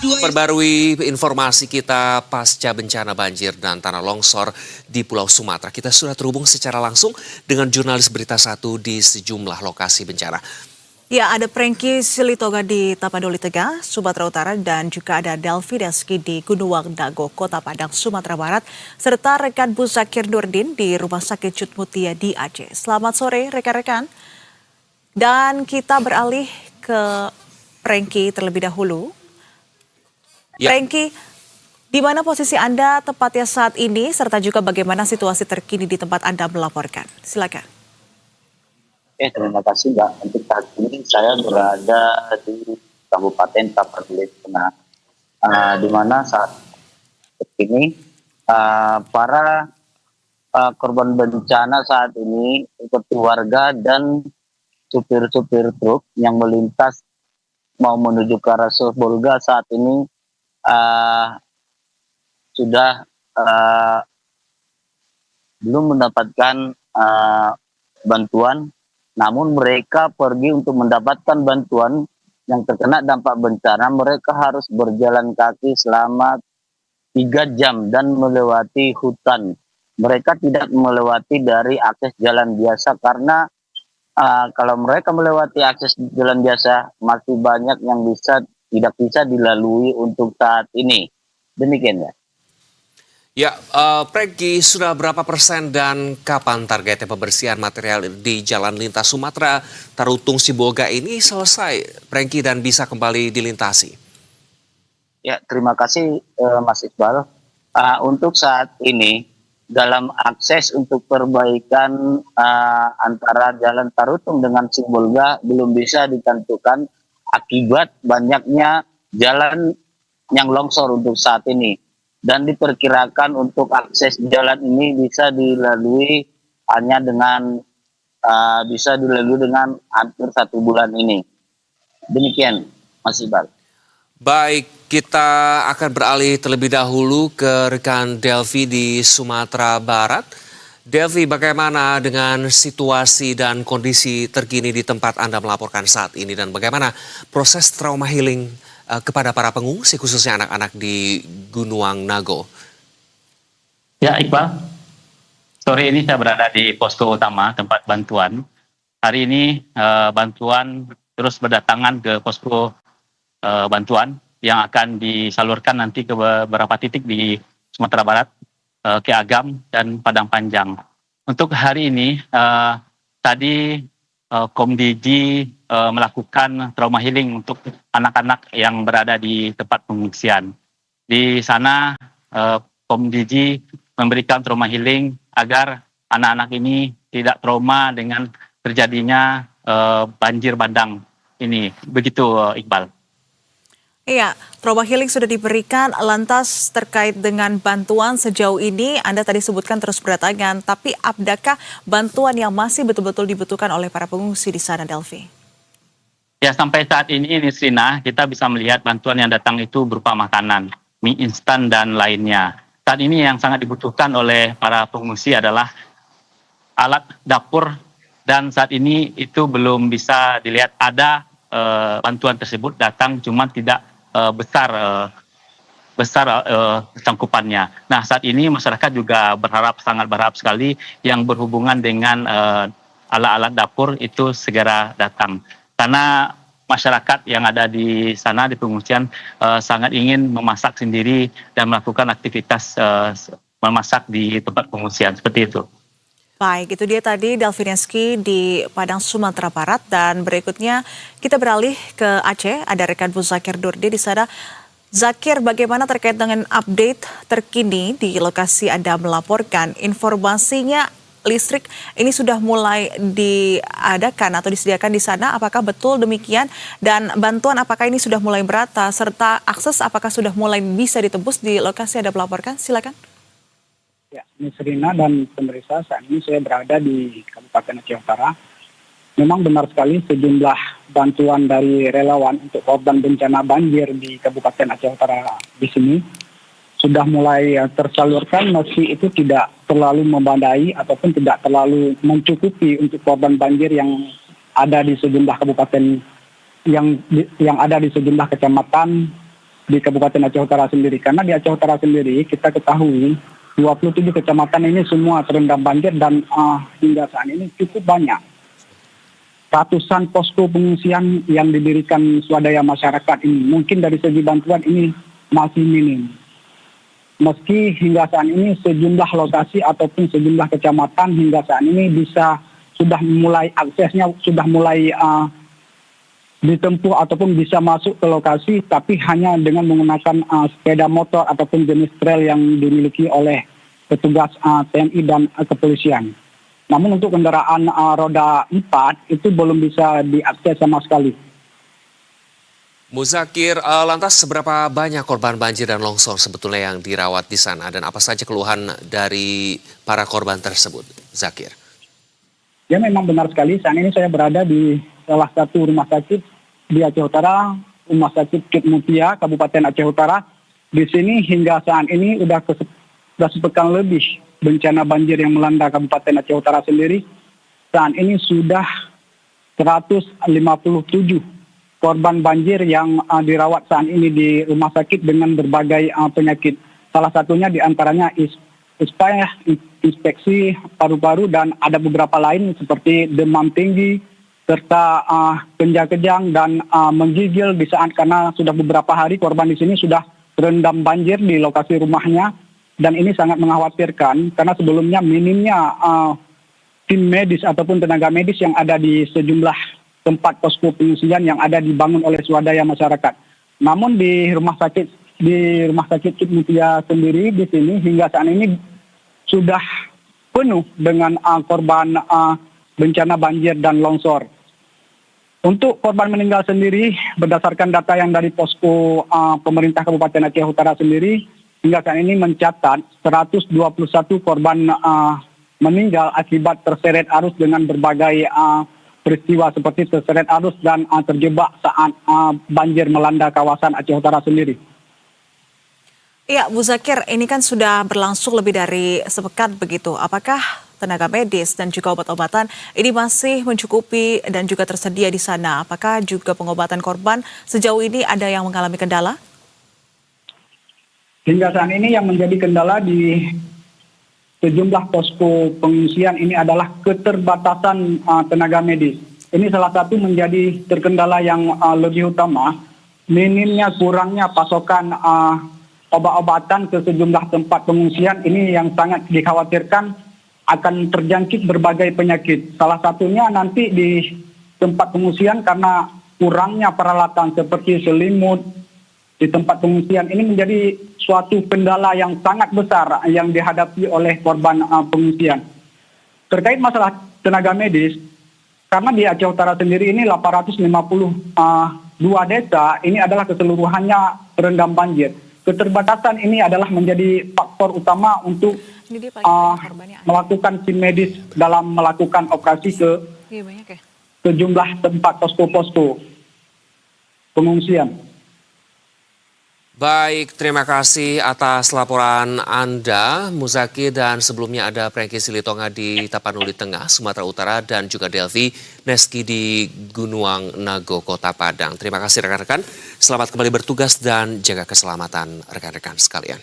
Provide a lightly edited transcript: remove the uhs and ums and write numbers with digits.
Perbarui informasi kita pasca bencana banjir dan tanah longsor di Pulau Sumatera. Kita sudah terhubung secara langsung dengan jurnalis Berita Satu di sejumlah lokasi bencana. Ya, ada Prengki Silitoga di Tapanuli Tengah, Sumatera Utara, dan juga ada Delvi Deski di Gunuang Dago, Kota Padang, Sumatera Barat, serta rekan Bu Zakir Nurdin di Rumah Sakit Cut Mutia di Aceh. Selamat sore rekan-rekan. Dan kita beralih ke Prengki terlebih dahulu. Ya. Prengki, di mana posisi Anda tepatnya saat ini, serta juga bagaimana situasi terkini di tempat Anda melaporkan? Silakan. Terima kasih Mbak. Untuk saat ini saya berada di Kabupaten Tapanuli Tengah, di mana saat ini para korban bencana saat ini seperti warga dan supir-supir truk yang melintas mau menuju ke arah Bolga saat ini sudah belum mendapatkan bantuan, namun mereka pergi untuk mendapatkan bantuan yang terkena dampak bencana. Mereka harus berjalan kaki selama 3 jam dan melewati hutan. Mereka tidak melewati dari akses jalan biasa karena kalau mereka melewati akses jalan biasa masih banyak yang tidak bisa dilalui untuk saat ini. Demikian ya. Ya, Prengki, sudah berapa persen dan kapan targetnya pembersihan material di Jalan Lintas Sumatera Tarutung Sibolga ini selesai, Prengki, dan bisa kembali dilintasi? Ya, terima kasih Mas Iqbal. Untuk saat ini dalam akses untuk perbaikan antara Jalan Tarutung dengan Sibolga belum bisa ditentukan akibat banyaknya jalan yang longsor untuk saat ini, dan diperkirakan untuk akses jalan ini bisa dilalui hanya dengan hampir 1 bulan ini. Demikian Mas Iqbal. Baik, kita akan beralih terlebih dahulu ke rekan Delvi di Sumatera Barat. Delvi, bagaimana dengan situasi dan kondisi terkini di tempat Anda melaporkan saat ini, dan bagaimana proses trauma healing kepada para pengungsi khususnya anak-anak di Gunuang Nago? Ya, Iqbal, sore ini saya berada di posko utama tempat bantuan. Hari ini bantuan terus berdatangan ke posko bantuan yang akan disalurkan nanti ke beberapa titik di Sumatera Barat, ke Agam dan Padang Panjang. Untuk hari ini tadi Komdiji melakukan trauma healing untuk anak-anak yang berada di tempat pengungsian. Di sana Komdiji memberikan trauma healing agar anak-anak ini tidak trauma dengan terjadinya banjir bandang ini. Begitu Iqbal. Iya, trauma healing sudah diberikan. Lantas terkait dengan bantuan sejauh ini, Anda tadi sebutkan terus berdatangan, tapi adakah bantuan yang masih betul-betul dibutuhkan oleh para pengungsi di sana, Delvi? Ya, sampai saat ini Nisrina, kita bisa melihat bantuan yang datang itu berupa makanan, mie instan dan lainnya. Saat ini yang sangat dibutuhkan oleh para pengungsi adalah alat dapur, dan saat ini itu belum bisa dilihat. Ada bantuan tersebut datang, cuma tidak besar cangkupannya. Nah, saat ini masyarakat juga sangat berharap sekali yang berhubungan dengan alat-alat dapur itu segera datang. Karena masyarakat yang ada di sana di pengungsian sangat ingin memasak sendiri dan melakukan aktivitas memasak di tempat pengungsian, seperti itu. Baik, itu dia tadi Delvi Deski di Padang, Sumatera Barat. Dan berikutnya kita beralih ke Aceh. Ada rekan Bu Zakir Nurdin di sana. Zakir, bagaimana terkait dengan update terkini di lokasi Anda melaporkan? Informasinya listrik ini sudah mulai diadakan atau disediakan di sana. Apakah betul demikian? Dan bantuan apakah ini sudah mulai merata? Serta akses apakah sudah mulai bisa ditembus di lokasi Anda melaporkan? Silakan. Ya, Nisrina dan pemirsa, saat ini saya berada di Kabupaten Aceh Utara. Memang benar sekali sejumlah bantuan dari relawan untuk korban bencana banjir di Kabupaten Aceh Utara di sini sudah mulai tersalurkan, meski itu tidak terlalu membandai ataupun tidak terlalu mencukupi untuk korban banjir yang ada di sejumlah kabupaten, yang ada di sejumlah kecamatan di Kabupaten Aceh Utara sendiri. Karena di Aceh Utara sendiri kita ketahui 27 kecamatan ini semua terendam banjir dan hingga saat ini cukup banyak. Ratusan posko pengungsian yang didirikan swadaya masyarakat ini. Mungkin dari segi bantuan ini masih minim. Meski hingga saat ini sejumlah lokasi ataupun sejumlah kecamatan hingga saat ini sudah mulai aksesnya sudah mulai ditempuh ataupun bisa masuk ke lokasi, tapi hanya dengan menggunakan sepeda motor ataupun jenis trail yang dimiliki oleh petugas TNI dan kepolisian. Namun untuk kendaraan roda 4 itu belum bisa diakses sama sekali. Muzakir, lantas seberapa banyak korban banjir dan longsor sebetulnya yang dirawat di sana dan apa saja keluhan dari para korban tersebut, Zakir? Ya memang benar sekali, saat ini saya berada di salah satu rumah sakit di Aceh Utara, Rumah Sakit Kit Mutia, Kabupaten Aceh Utara. Di sini hingga saat ini sudah sepekan lebih bencana banjir yang melanda Kabupaten Aceh Utara sendiri. Saat ini sudah 157 korban banjir yang dirawat saat ini di rumah sakit dengan berbagai penyakit. Salah satunya diantaranya infeksi paru-paru dan ada beberapa lain seperti demam tinggi, serta kenjang-kenjang dan menggigil di saat karena sudah beberapa hari korban di sini sudah terendam banjir di lokasi rumahnya dan ini sangat mengkhawatirkan karena sebelumnya minimnya tim medis ataupun tenaga medis yang ada di sejumlah tempat posko pengungsian yang ada dibangun oleh swadaya masyarakat. Namun di rumah sakit Kit Mutia sendiri di sini hingga saat ini sudah penuh dengan korban bencana banjir dan longsor. Untuk korban meninggal sendiri, berdasarkan data yang dari posko pemerintah Kabupaten Aceh Utara sendiri, hingga saat ini mencatat 121 korban meninggal akibat terseret arus dengan berbagai peristiwa seperti terseret arus dan terjebak saat banjir melanda kawasan Aceh Utara sendiri. Iya, Bu Zakir, ini kan sudah berlangsung lebih dari sepekan begitu. Apakah tenaga medis dan juga obat-obatan ini masih mencukupi dan juga tersedia di sana? Apakah juga pengobatan korban sejauh ini ada yang mengalami kendala? Hingga saat ini yang menjadi kendala di sejumlah posko pengungsian ini adalah keterbatasan tenaga medis. Ini salah satu menjadi terkendala yang lebih utama, minimnya kurangnya pasokan obat-obatan ke sejumlah tempat pengungsian ini yang sangat dikhawatirkan akan terjangkit berbagai penyakit. Salah satunya nanti di tempat pengungsian karena kurangnya peralatan seperti selimut di tempat pengungsian ini menjadi suatu kendala yang sangat besar yang dihadapi oleh korban pengungsian. Terkait masalah tenaga medis, karena di Aceh Utara sendiri ini 852 desa ini adalah keseluruhannya terendam banjir. Keterbatasan ini adalah menjadi faktor utama untuk melakukan tim medis dalam melakukan operasi ke sejumlah tempat posko-posko pengungsian. Baik, terima kasih atas laporan Anda, Muzaki, dan sebelumnya ada Prengki Silitonga di Tapanuli Tengah, Sumatera Utara, dan juga Delvi Neski di Gunuang Nago, Kota Padang. Terima kasih rekan-rekan, selamat kembali bertugas dan jaga keselamatan rekan-rekan sekalian.